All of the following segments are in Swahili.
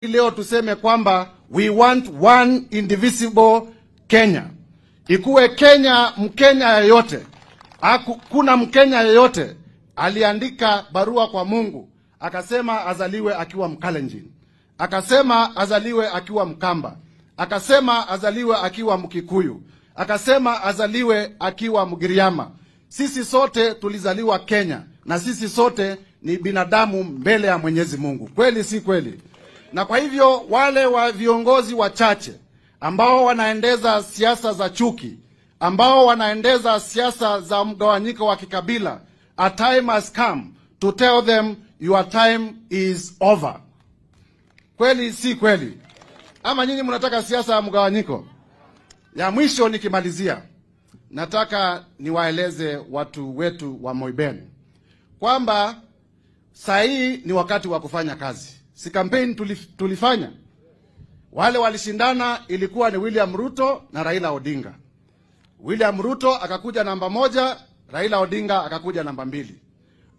Leo tuseme kwamba we want one indivisible Kenya. Ikuwe Kenya, Mkenya yeyote, kuna Mkenya yeyote aliandika barua kwa Mungu, akasema azaliwe akiwa Mkalenjin, akasema azaliwe akiwa Mkamba, akasema azaliwe akiwa Mkikuyu, akasema azaliwe akiwa Mgiriama. Sisi sote tulizaliwa Kenya na sisi sote ni binadamu mbele ya Mwenyezi Mungu. Kweli si kweli? Na kwa hivyo wale wa viongozi wachache ambao wanaendeza siasa za chuki, ambao wanaendeza siasa za mgawanyiko wa kikabila, a time has come to tell them your time is over. Kweli si kweli? Ama nyinyi mnataka siasa ya mgawanyiko? Ya mwisho nikimalizia, nataka niwaeleze watu wetu wa Moiben kwamba saa hii ni wakati wa kufanya kazi. Si campaign tulifanya? Wale walishindana ilikuwa ni William Ruto na Raila Odinga. William Ruto akakuja namba 1, Raila Odinga akakuja namba 2.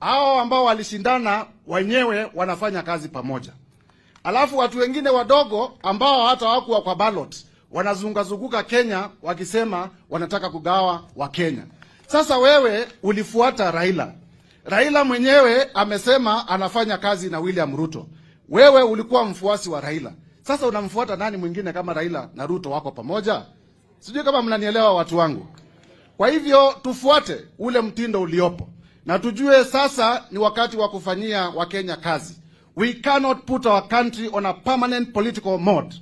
Hao ambao walishindana wenyewe wanafanya kazi pamoja. Alafu watu wengine wadogo ambao hata hawakuwa kwa ballot wanazunguka Kenya wakisema wanataka kugawa wa Kenya. Sasa wewe ulifuata Raila. Raila mwenyewe amesema anafanya kazi na William Ruto. Wewe ulikuwa mfuasi wa Raila. Sasa unamfuata nani mwingine kama Raila na Ruto wako pamoja? Sijui kama mnanielewa watu wangu. Kwa hivyo tufuate ule mtindo uliopo. Na tujue sasa ni wakati wa kufanyia wa Kenya kazi. We cannot put our country on a permanent political mode.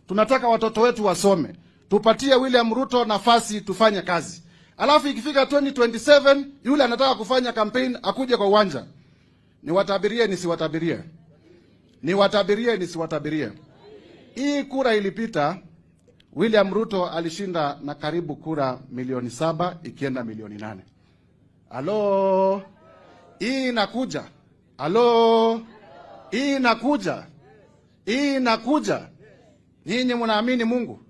Tunataka watoto wetu wasome. Tupatie William Ruto nafasi tufanye kazi. Alafu ikifika 2027 yule anataka kufanya campaign akuje kwa uwanja. Niwatabirie nisiwatabirie. Niwatabirie nisiwatabirie. Hii kura ilipita, William Ruto alishinda na karibu kura milioni 7 ikienda milioni 8. Halo? Hii inakuja. Halo? Hii inakuja. Hii inakuja. Nyinyi mnaamini Mungu?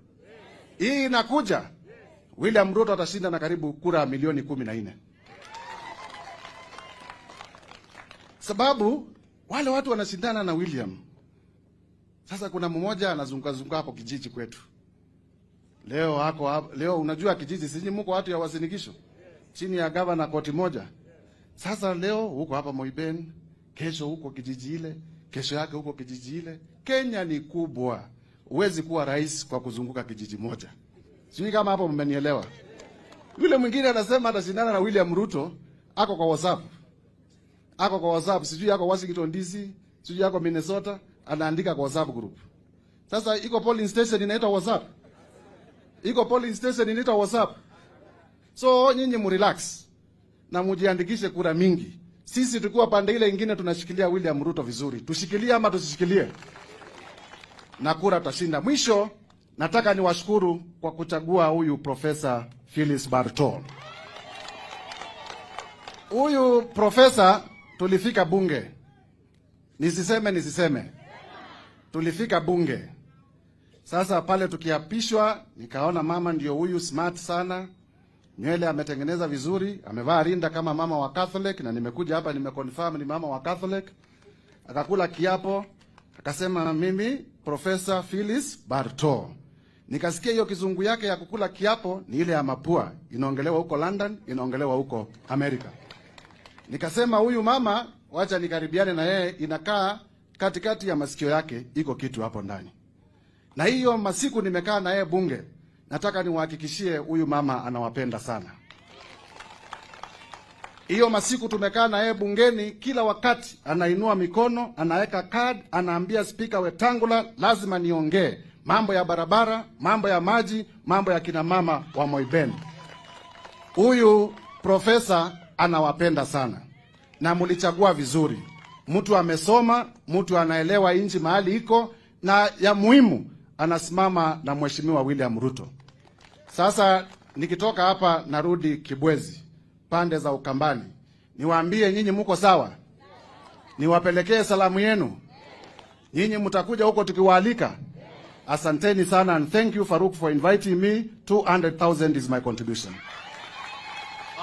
Hii inakuja. William Ruto atashinda na karibu kura milioni 14. Sababu wale watu wanashindana na William. Sasa kuna mmoja anazunguka hapo kijiji kwetu. Leo unajua kijiji sisi mko watu ya wasinikisho chini ya gavana koti moja. Sasa leo huko hapa Moiben, kesho huko kijiji ile, kesho yake huko kijiji ile. Kenya ni kubwa. Huwezi kuwa rais kwa kuzunguka kijiji moja. Sijui kama hapo mmenielewa. Yule mwingine anasema atashindana na William Ruto, ako kwa WhatsApp. Ako kwa WhatsApp, sijui ako Washington DC, sijui ako Minnesota, anaandika kwa WhatsApp group. Sasa iko polling station inaitwa WhatsApp. Iko polling station inaitwa WhatsApp. So nyinyi mrelax na mujiandikishe kura mingi. Sisi tulikuwa pande ile nyingine tunashikilia William Ruto vizuri. Tushikilie ama tusishikilie? Na kura tutashinda. Mwisho nataka niwashukuru kwa kuchagua huyu Profesa Phyllis Bartol. Huyu profesa tulifika bunge. Nisiseme. Tulifika bunge. Sasa pale tukiapishwa nikaona mama ndio huyu smart sana. Nywele ametengeneza vizuri, amevaa rinda kama mama wa Catholic na nimekuja hapa nimeconfirm ni mama wa Catholic. Akakula kiapo, akasema mimi Profesa Phyllis Bartol. Nikasikia hiyo kizungu yake ya kukula kiapo ni ile ya mapua, inaongelewa huko London, inaongelewa huko Amerika. Nikasema huyu mama wacha nikaribiane na yeye, inakaa katikati ya masikio yake iko kitu hapo ndani. Na hiyo masiku nimekaa na yeye bunge, nataka niwahakikishie huyu mama anawapenda sana. Hiyo masiku tumekaa na yeye bungeni, kila wakati anainua mikono, anaweka card, anaambia Speaker Wetangula lazima niongee mambo ya barabara, mambo ya maji, mambo ya kina mama wa Moiben. Huyu profesa anawapenda sana. Na mulichagua vizuri. Mtu amesoma, mtu anaelewa inchi mahali iko, na ya muhimu anasimama na Mheshimiwa William Ruto. Sasa nikitoka hapa narudi Kibwezi, pande za Ukambani. Niwaambie nyinyi mko sawa? Niwapelekee salamu yenu? Nyinyi mtakuja huko tukiwaalika? Asanteni sana, and thank you Faruk for inviting me. 200,000 is my contribution.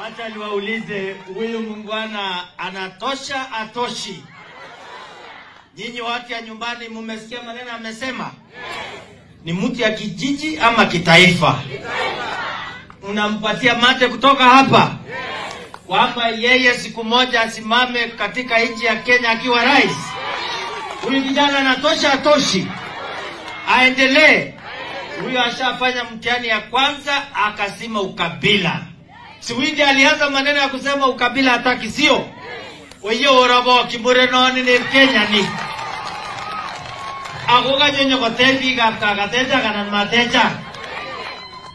Acha niwaulize, huyu mungwana anatosha atoshi? Nyinyi watu ya nyumbani mmesikia maneno amesema? Ni mtu ya kijiji ama kitaifa? Unampatia mate kutoka hapa? Kwamba yeye siku moja asimame katika nchi ya Kenya akiwa rais? Huyu kijana anatosha atoshi? Aendelee? Huyu ashafanya mtihani ya kwanza akasema ukabila. Siwindi alianza maneno ya kusema ukabila hataki, sio? Wewe orabo kimure noni ni Kenya ni. Ako ganyo ko tebi ka teja kana mateja.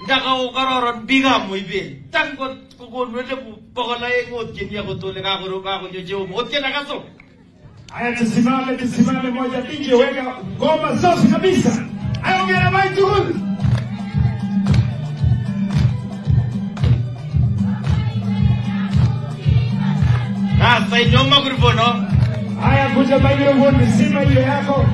Ndaka ukororon biga muibil. Tango ko nwete pokola ngot kinya ko tole ka ko jojo mot ke nakaso. Haya, tusimame moja DJ, weka ngoma safi kabisa. Hayo ngera baitu huyu. Sasa nyoma grupo no. Haya, kuja microphone, sima ile yako.